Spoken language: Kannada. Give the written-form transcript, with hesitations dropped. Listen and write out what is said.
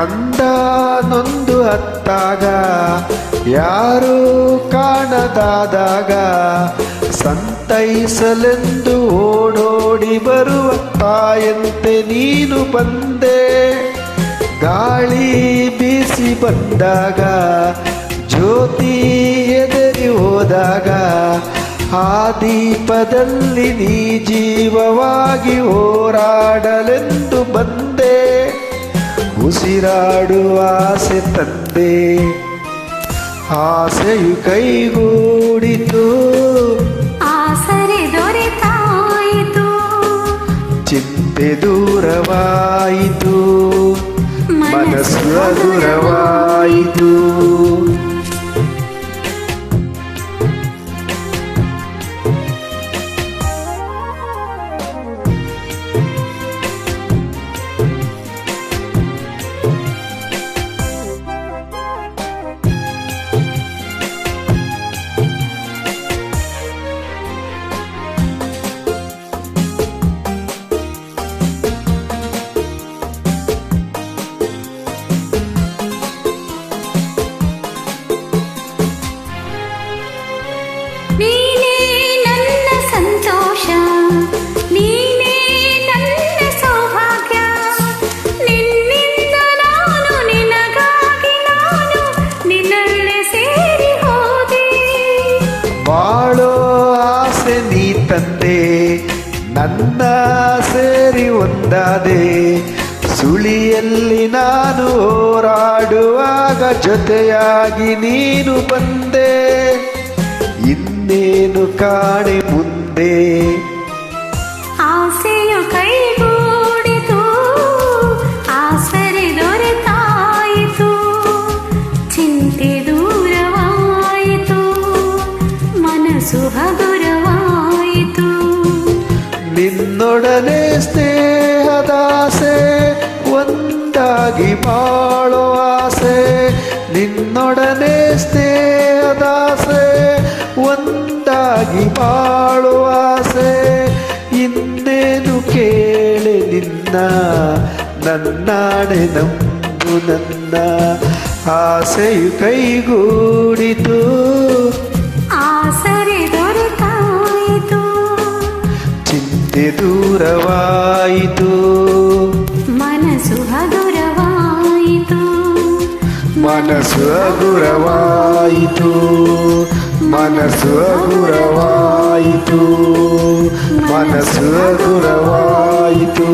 ಕಂದ ನೊಂದು ಅತ್ತಾಗ ಯಾರೂ ಕಾಣದಾದಾಗ ಸಂತೈಸಲೆಂದು ಓಡೋಡಿ ಬರುವ ತಾಯಂತೆ ನೀನು ಬಂದೆ. ಗಾಳಿ ಬೀಸಿ ಬಂದಾಗ ಜ್ಯೋತಿ ಎದರಿ ಹೋದಾಗ ಆ ದೀಪದಲ್ಲಿ ನೀ ಜೀವವಾಗಿ ಹೋರಾಡಲೆಂದು ಬಂದೆ. ಉಸಿರಾಡುವ ಆಸೆ ತಂದೆ, ಆಸೆಯು ಕೈಗೂಡಿತು, ಆಸರೆ ದೊರೆತಾಯಿತು, ಚಿಂತೆ ದೂರವಾಯಿತು, ಮನಸ್ಸು ಹಗುರವಾಯಿತು. ನೀನೇ ನನ್ನ ಸಂತೋಷ, ನೀನೇ ನನ್ನ ಸೌಭಾಗ್ಯ, ನಿನ್ನಿಂದ ನಾನು ನಿನಗಾಗಿ ನಾನು ನಿನ್ನಲ್ಲೇ ಸೇರಿ ಹೋದೆ. ಬಾಳೋ ಆಸೆ ನೀ ತಂದೆ, ನನ್ನ ಸೇರಿ ಒಂದಾದೆ. ಸುಳಿಯಲ್ಲಿ ನಾನು ಹೋರಾಡುವಾಗ ಜೊತೆಯಾಗಿ ನೀನು ಬಂದೆ. ಇನ್ನೇನು ಕಾಣೆ ಮುಂದೆ, ಆಸೆಯು ಕೈಗೂಡಿತು, ಆಸರೆ ದೊರೆತಾಯಿತು, ಚಿಂತೆ ದೂರವಾಯಿತು, ಮನಸ್ಸು ಹಗುರವಾಯಿತು. ನಿನ್ನೊಡನೆ ಸ್ನೇಹದಾಸೆ, ಒಂದಾಗಿ ಬಾಳೋ ಆಸೆ. ನಿನ್ನೊಡನೆ ಸ್ನೇಹದಾಸೆ, ಒಂದಾಗಿ ಬಾಳುವ ಆಸೆ. ಇನ್ನೇನು ಕೇಳೆ ನಿನ್ನ, ನನ್ನಾಣೆ ನಂಬು ನನ್ನ. ಆಸೆಯು ಕೈಗೂಡಿತು, ಆಸರೆ ದೊರೆತಾಯಿತು, ಚಿಂತೆ ದೂರವಾಯಿತು, ಮನಸ್ಸು ಹಗುರವಾಯಿತು, ಮನಸ್ಸು ಹಗುರವಾಯಿತು, ಮನಸ್ಸು ಹಗುರವಾಯಿತು, ಮನಸ್ಸು ಹಗುರವಾಯಿತು.